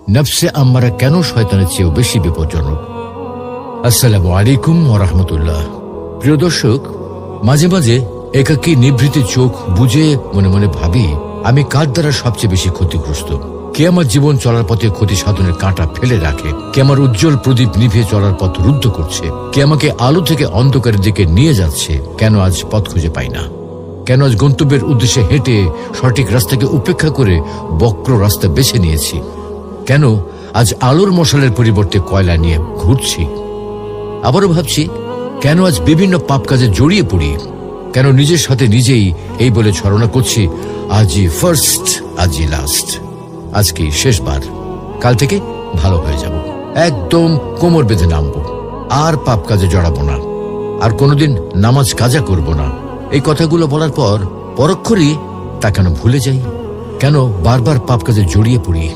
নফসে আম্মারা কেন শয়তানের চেয়েও বেশি বিপজ্জনক? আসসালামু আলাইকুম ওয়া রাহমাতুল্লাহ। প্রিয় দর্শক, মাঝে মাঝে একাকী নিভৃতে চোখ বুজে মনে মনে ভাবি, আমি কার দ্বারা সবচেয়ে বেশি ক্ষতিগ্রস্ত? কে আমার জীবন চলার পথে ক্ষতি সাধনের কাঁটা ফেলে রাখে? কে আমার উজ্জ্বল প্রদীপ নিভে চলার পথ রুদ্ধ করছে? কে আমাকে আলো থেকে অন্ধকারের দিকে নিয়ে যাচ্ছে? কেন আজ পথ খুঁজে পাই না? কেন আজ গন্তব্যের উদ্দেশ্যে হেঁটে সঠিক রাস্তাকে উপেক্ষা করে বক্র রাস্তা বেছে নিয়েছি? কেন আজ আলোর মশালের পরিবর্তে কয়লা নিয়ে ঘুরছি? আবারও ভাবছি, কেন আজ বিভিন্ন পাপ কাজে জড়িয়ে পড়ি? কেন নিজের সাথে নিজেই এই বলে ছলনা করছি, আজই ফার্স্ট, আজই লাস্ট, আজকে শেষবার, কাল থেকে ভালো হয়ে যাব, একদম কোমর বেঁধে নামবো, আর পাপ কাজে জড়াবো না, আর কোনোদিন নামাজ কাজা করব না। এই কথাগুলো বলার পর পরক্ষণেই তা কেন ভুলে যাই? কেন বারবার পাপ কাজে জড়িয়ে পড়ি?